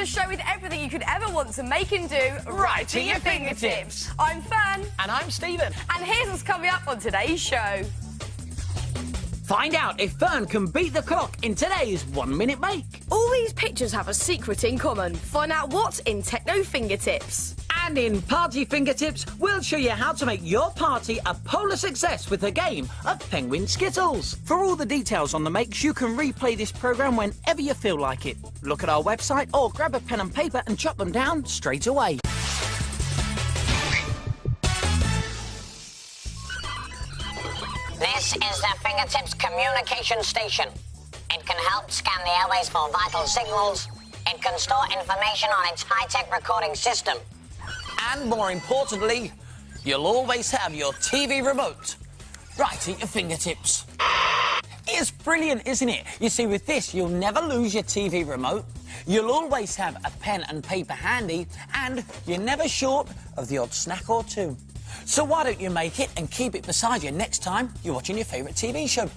Show with everything you could ever want to make and do right to your fingertips. I'm Fearne. And I'm Stephen. And here's what's coming up on today's show. Find out if Fearne can beat the clock in today's 1 Minute Make. All these pictures have a secret in common. Find out what's in Techno fingertips. And in Party Fingertips, we'll show you how to make your party a polar success with a game of Penguin Skittles. For all the details on the makes, you can replay this programme whenever you feel like it. Look at our website or grab a pen and paper and jot them down straight away. This is the Fingertips communication station. It can help scan the airways for vital signals. It can store information on its high-tech recording system. And more importantly, you'll always have your TV remote right at your fingertips. It's brilliant, isn't it? You see, with this, you'll never lose your TV remote. You'll always have a pen and paper handy, and you're never short of the odd snack or two. So why don't you make it and keep it beside you next time you're watching your favourite TV show?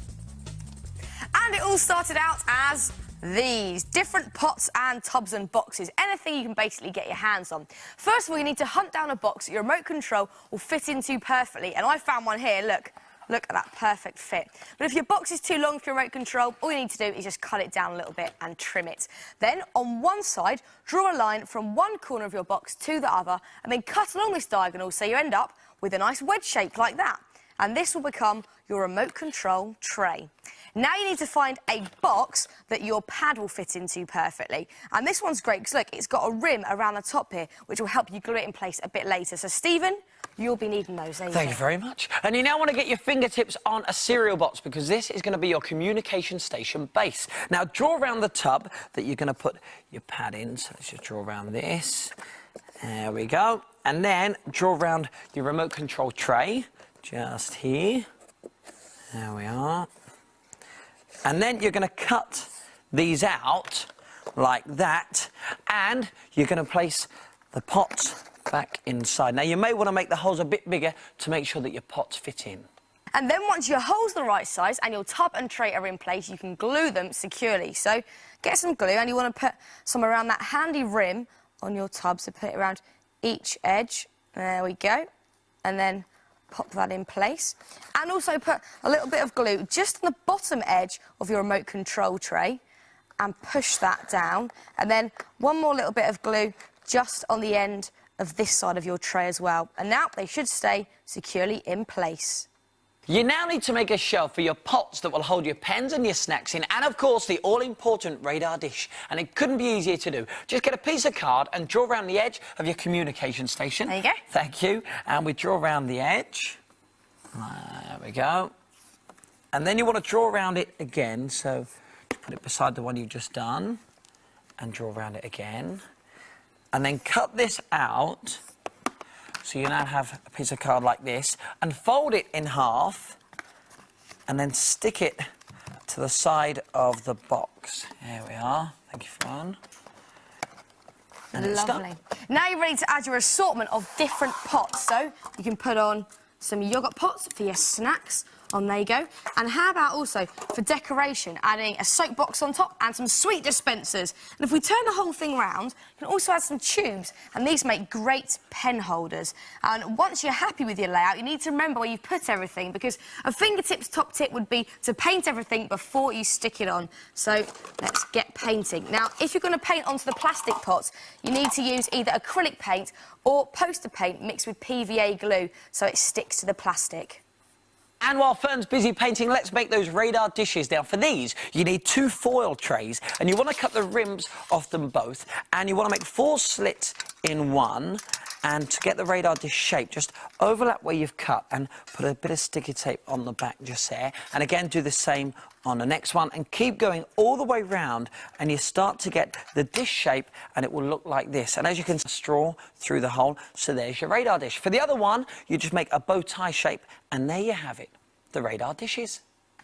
And it all started out as these different pots and tubs and boxes, anything you can basically get your hands on. First of all, you need to hunt down a box that your remote control will fit into perfectly, and I found one here. Look at that perfect fit. But if your box is too long for your remote control, all you need to do is just cut it down a little bit and trim it. Then on one side, draw a line from one corner of your box to the other, and then cut along this diagonal so you end up with a nice wedge shape like that. And this will become your remote control tray. Now you need to find a box that your pad will fit into perfectly. And this one's great because, look, it's got a rim around the top here, which will help you glue it in place a bit later. So, Stephen, you'll be needing those. Thank you very much. And you now want to get your fingertips on a cereal box because this is going to be your communication station base. Now, draw around the tub that you're going to put your pad in. So let's just draw around this. There we go. And then draw around your remote control tray, just here. There we are. And then you're going to cut these out like that, and you're going to place the pots back inside. Now, you may want to make the holes a bit bigger to make sure that your pots fit in. And then once your hole's the right size and your tub and tray are in place, you can glue them securely. So get some glue, and you want to put some around that handy rim on your tub, so put it around each edge. There we go. And then pop that in place. And also put a little bit of glue just on the bottom edge of your remote control tray and push that down. And then one more little bit of glue just on the end of this side of your tray as well. And now they should stay securely in place. You now need to make a shelf for your pots that will hold your pens and your snacks in, and of course the all-important radar dish. And it couldn't be easier to do. Just get a piece of card and draw around the edge of your communication station. There you go. Thank you. And we draw around the edge. There we go. And then you want to draw around it again, so put it beside the one you've just done and draw around it again. And then cut this out. So you now have a piece of card like this, and fold it in half, and then stick it to the side of the box. There we are. Thank you, Fearne. And it's lovely. done. Now you're ready to add your assortment of different pots. So you can put on some yoghurt pots for your snacks. There you go. And how about also, for decoration, adding a soap box on top and some sweet dispensers. And if we turn the whole thing round, you can also add some tubes, and these make great pen holders. And once you're happy with your layout, you need to remember where you put everything, because a fingertips top tip would be to paint everything before you stick it on. So let's get painting. Now, if you're going to paint onto the plastic pots, you need to use either acrylic paint or poster paint mixed with PVA glue so it sticks to the plastic. And while Fearne's busy painting, let's make those radar dishes. Now, for these, you need 2 foil trays, and you want to cut the rims off them both, and you want to make 4 slits in one, And to get the radar dish shape, just overlap where you've cut and put a bit of sticky tape on the back just there. And again, do the same on the next one and keep going all the way round, and you start to get the dish shape, and it will look like this. And as you can see, straw through the hole, so there's your radar dish. For the other one, you just make a bow tie shape, and there you have it, the radar dishes.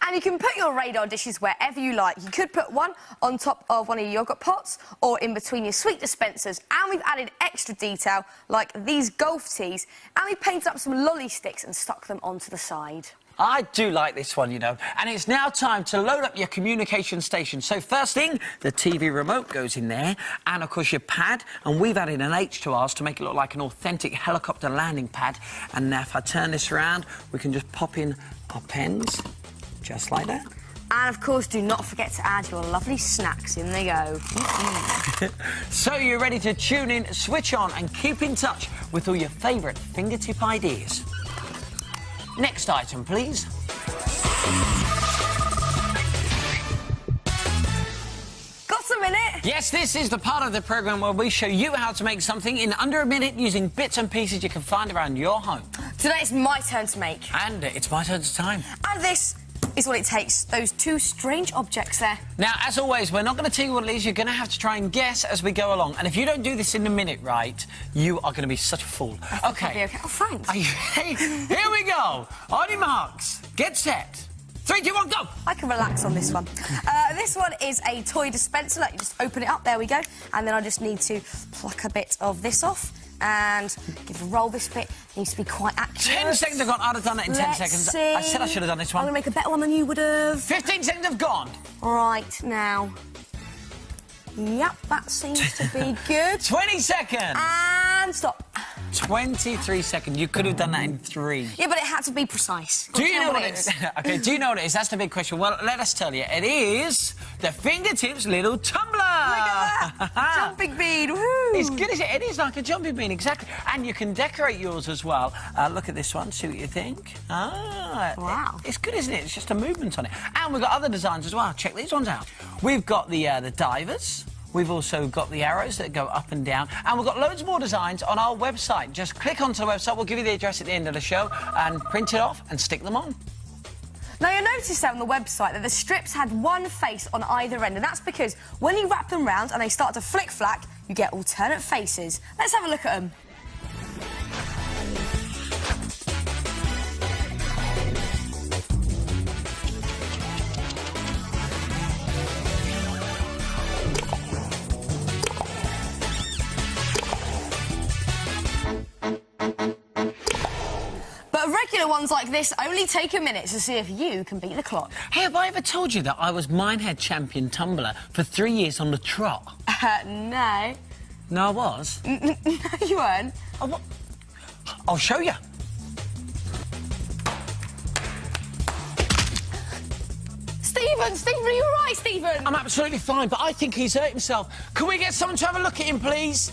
And you can put your radar dishes wherever you like. You could put one on top of one of your yoghurt pots or in between your sweet dispensers. And we've added extra detail like these golf tees, and we painted up some lolly sticks and stuck them onto the side. I do like this one, you know. And it's now time to load up your communication station. So first thing, the TV remote goes in there, and of course your pad, and we've added an H to ours to make it look like an authentic helicopter landing pad. And now if I turn this around, we can just pop in our pens, just like that. And of course, do not forget to add your lovely snacks. In they go. So you're ready to tune in, switch on, and keep in touch with all your favourite fingertip ideas. Next item, please. Got a minute? Yes, this is the part of the programme where we show you how to make something in under a minute using bits and pieces you can find around your home. Today it's my turn to make. And it's my turn to time. And this is what it takes, those two strange objects there. Now, as always, we're not going to tell you what it is. You're going to have to try and guess as we go along. And if you don't do this in a minute right, you are going to be such a fool. Okay. Oh, thanks. Are you ready? Here we go. On your marks, get set. 3, 2, 1, go! I can relax on this one. This one is a toy dispenser. Like, you just open it up, there we go. And then I just need to pluck a bit of this off and give a roll. This bit needs to be quite accurate. 10 seconds have gone. I'd have done it in 10 seconds. See. I said I should have done this one. I'm going to make a better one than you would have. 15 seconds have gone. Right, now. Yep, that seems to be good. 20 seconds. And stop. 23 seconds. You could have done that in 3. Yeah, but it had to be precise. Do you know what it is? OK, do you know what it is? That's the big question. Well, let us tell you. It is the Fingertips little tumbler. Look at that. Jumping bean. Woo. It's good, is it? It is like a jumping bean, exactly. And you can decorate yours as well. Look at this one. See what you think. Wow. It's good, isn't it? It's just a movement on it. And we've got other designs as well. Check these ones out. We've got the divers. We've also got the arrows that go up and down. And we've got loads more designs on our website. Just click onto the website. We'll give you the address at the end of the show and print it off and stick them on. Now, you'll notice there on the website that the strips had one face on either end, and that's because when you wrap them round and they start to flick-flack, you get alternate faces. Let's have a look at them. Regular ones like this only take a minute to see if you can beat the clock. Hey, have I ever told you that I was Minehead champion tumbler for 3 years on the trot? No. No, I was? No, you weren't. Oh, what? I'll show you. Stephen, are you all right, Stephen? I'm absolutely fine, but I think he's hurt himself. Can we get someone to have a look at him, please?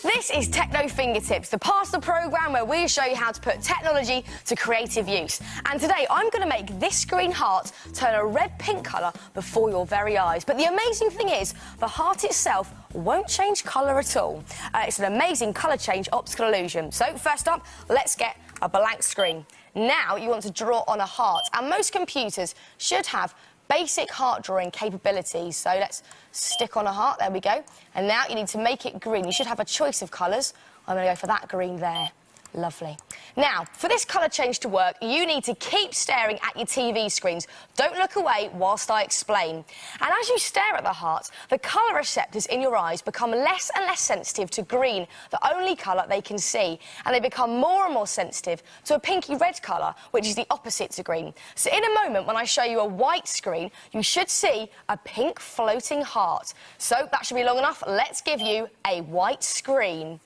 This is Techno Fingertips, the part of the programme where we show you how to put technology to creative use. And today I'm going to make this green heart turn a red-pink colour before your very eyes. But the amazing thing is, the heart itself won't change colour at all. It's an amazing colour change optical illusion. So first up, let's get a blank screen. Now you want to draw on a heart, and most computers should have basic heart drawing capabilities. So let's stick on a heart, there we go. And now you need to make it green. You should have a choice of colours. I'm going to go for that green there. Lovely. Now, for this colour change to work, you need to keep staring at your TV screens. Don't look away whilst I explain. And as you stare at the heart, the colour receptors in your eyes become less and less sensitive to green, the only colour they can see. And they become more and more sensitive to a pinky red colour, which is the opposite to green. So in a moment, when I show you a white screen, you should see a pink floating heart. So that should be long enough. Let's give you a white screen.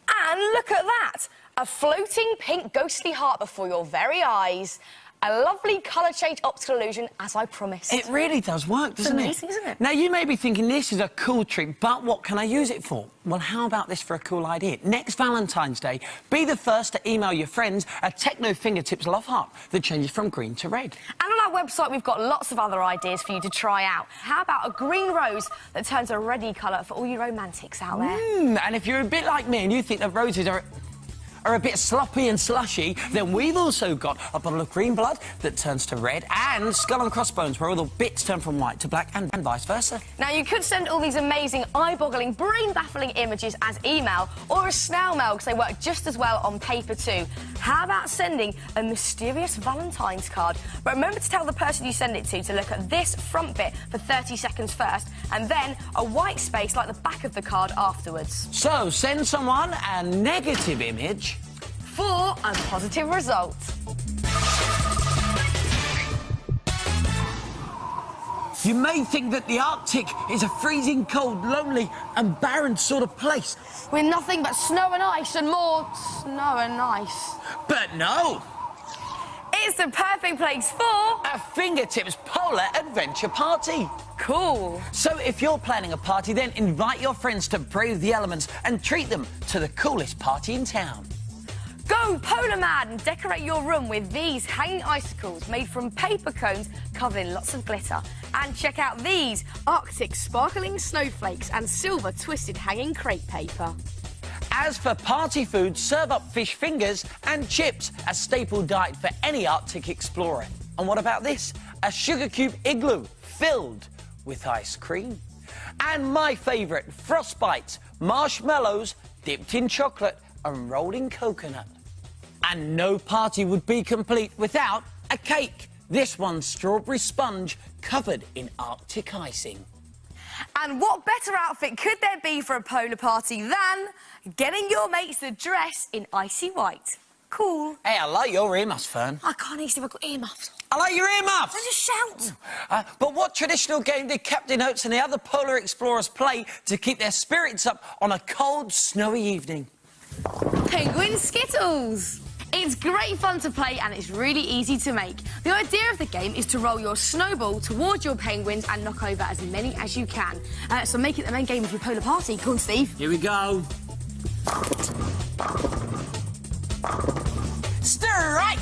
And look at that! A floating pink ghostly heart before your very eyes. A lovely colour change optical illusion, as I promised. It really does work, doesn't it? It's amazing, isn't it? Now, you may be thinking this is a cool trick, but what can I use it for? Well, how about this for a cool idea? Next Valentine's Day, be the first to email your friends a Techno fingertips love heart that changes from green to red. And on our website, we've got lots of other ideas for you to try out. How about a green rose that turns a reddy colour for all you romantics out there? And if you're a bit like me and you think that roses are a bit sloppy and slushy, then we've also got a bottle of green blood that turns to red and skull and crossbones where all the bits turn from white to black and vice versa. Now, you could send all these amazing, eye-boggling, brain-baffling images as email or a snail mail because they work just as well on paper too. How about sending a mysterious Valentine's card? But remember to tell the person you send it to look at this front bit for 30 seconds first and then a white space like the back of the card afterwards. So, send someone a negative image for a positive result. You may think that the Arctic is a freezing cold, lonely and barren sort of place. With nothing but snow and ice and more snow and ice. But no! It's the perfect place for a fingertips polar adventure party. Cool. So if you're planning a party, then invite your friends to brave the elements and treat them to the coolest party in town. Go polar mad and decorate your room with these hanging icicles made from paper cones covered in lots of glitter. And check out these Arctic sparkling snowflakes and silver twisted hanging crepe paper. As for party food, serve up fish fingers and chips, a staple diet for any Arctic explorer. And what about this? A sugar cube igloo filled with ice cream. And my favourite, frostbites, marshmallows dipped in chocolate and rolled in coconut. And no party would be complete without a cake. This one's strawberry sponge covered in Arctic icing. And what better outfit could there be for a polar party than getting your mates to dress in icy white? Cool. Hey, I like your earmuffs, Fearne. I can't easily have got earmuffs. I like your earmuffs. I just shout. But what traditional game did Captain Oates and the other polar explorers play to keep their spirits up on a cold, snowy evening? Penguin Skittles. It's great fun to play and it's really easy to make. The idea of the game is to roll your snowball towards your penguins and knock over as many as you can. So make it the main game of your polar party. Go on, Steve. Here we go. Strike!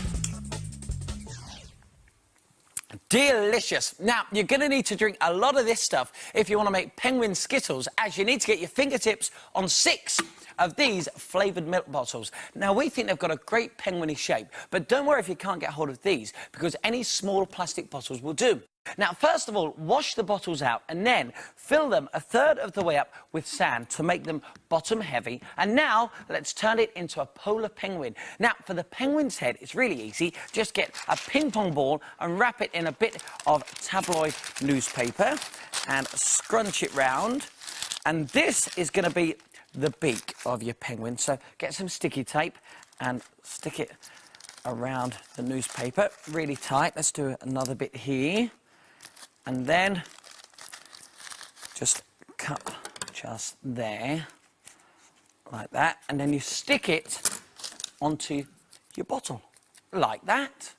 Delicious. Now, you're going to need to drink a lot of this stuff if you want to make penguin Skittles, as you need to get your fingertips on 6 of these flavoured milk bottles. Now, we think they've got a great penguin-y shape, but don't worry if you can't get hold of these, because any small plastic bottles will do. Now, first of all, wash the bottles out and then fill them a third of the way up with sand to make them bottom heavy. And now, let's turn it into a polar penguin. Now, for the penguin's head, it's really easy. Just get a ping-pong ball and wrap it in a bit of tabloid newspaper and scrunch it round. And this is going to be the beak of your penguin. So get some sticky tape and stick it around the newspaper really tight. Let's do another bit here. And then just cut just there, like that. And then you stick it onto your bottle, like that.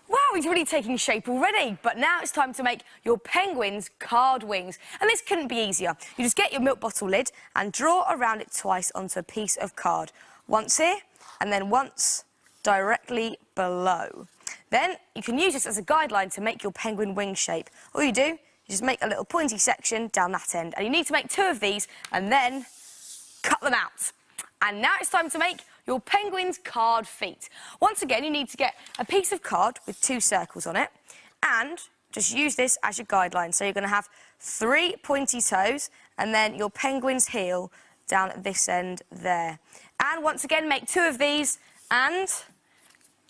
Wow, he's really taking shape already. But now it's time to make your penguin's card wings. And this couldn't be easier. You just get your milk bottle lid and draw around it twice onto a piece of card. Once here, and then once directly below. Then you can use this as a guideline to make your penguin wing shape. All you do, you just make a little pointy section down that end. And you need to make 2 of these and then cut them out. And now it's time to make your penguin's card feet. Once again, you need to get a piece of card with 2 circles on it and just use this as your guideline. So you're going to have 3 pointy toes and then your penguin's heel down at this end there. And once again, make 2 of these and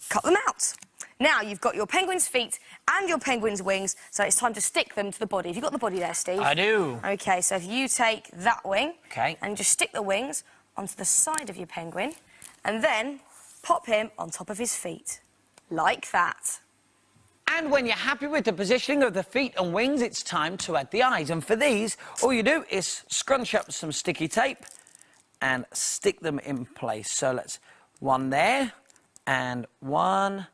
cut them out. Now you've got your penguin's feet and your penguin's wings, so it's time to stick them to the body. Have you got the body there, Steve? I do. OK, so if you take that wing OK. and just stick the wings onto the side of your penguin and then pop him on top of his feet, like that. And when you're happy with the positioning of the feet and wings, it's time to add the eyes. And for these, all you do is scrunch up some sticky tape and stick them in place. So let's 1 there and 1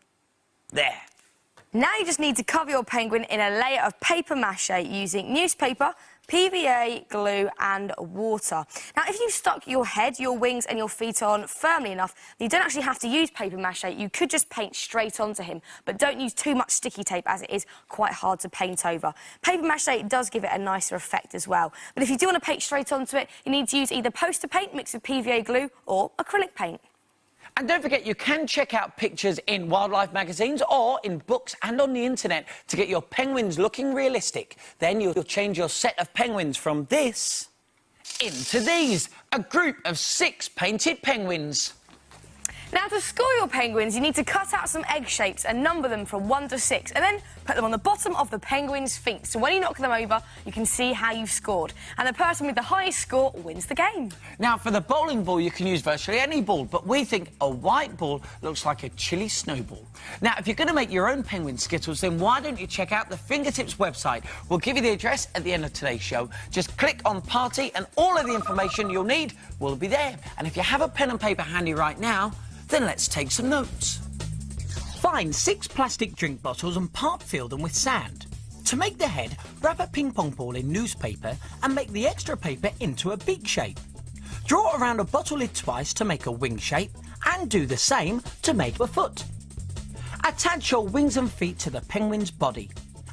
There. Now you just need to cover your penguin in a layer of paper mache using newspaper, PVA, glue and water. Now, if you stuck your head, your wings and your feet on firmly enough, you don't actually have to use paper mache. You could just paint straight onto him, but don't use too much sticky tape as it is quite hard to paint over. Paper mache does give it a nicer effect as well. But if you do want to paint straight onto it, you need to use either poster paint mixed with PVA glue or acrylic paint. And don't forget, you can check out pictures in wildlife magazines or in books and on the internet to get your penguins looking realistic. Then you'll change your set of penguins from this into these, a group of 6 painted penguins. Now, to score your penguins, you need to cut out some egg shapes and number them from 1 to 6, and then put them on the bottom of the penguin's feet. So when you knock them over, you can see how you've scored. And the person with the highest score wins the game. Now, for the bowling ball, you can use virtually any ball, but we think a white ball looks like a chilly snowball. Now, if you're going to make your own penguin Skittles, then why don't you check out the Fingertips website? We'll give you the address at the end of today's show. Just click on Party, and all of the information you'll need will be there. And if you have a pen and paper handy right now, then let's take some notes. Find 6 plastic drink bottles and fill them with sand. To make the head, wrap a ping pong ball in newspaper and make the extra paper into a beak shape. Draw around a bottle lid twice to make a wing shape and do the same to make a foot. Attach your wings and feet to the penguin's body.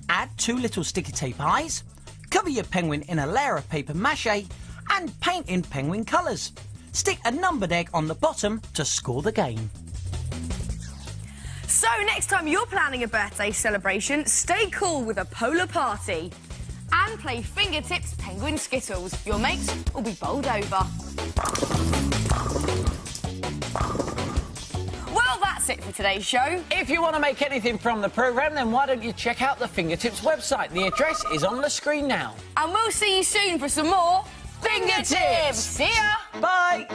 Add 2 little sticky tape eyes. Cover your penguin in a layer of paper mache and paint in penguin colours. Stick a numbered egg on the bottom to score the game. So next time you're planning a birthday celebration, stay cool with a polar party. And play Fingertips Penguin Skittles. Your mates will be bowled over. Well, that's it for today's show. If you want to make anything from the programme, then why don't you check out the Fingertips website? The address is on the screen now. And we'll see you soon for some more Fingertips! See ya! Bye!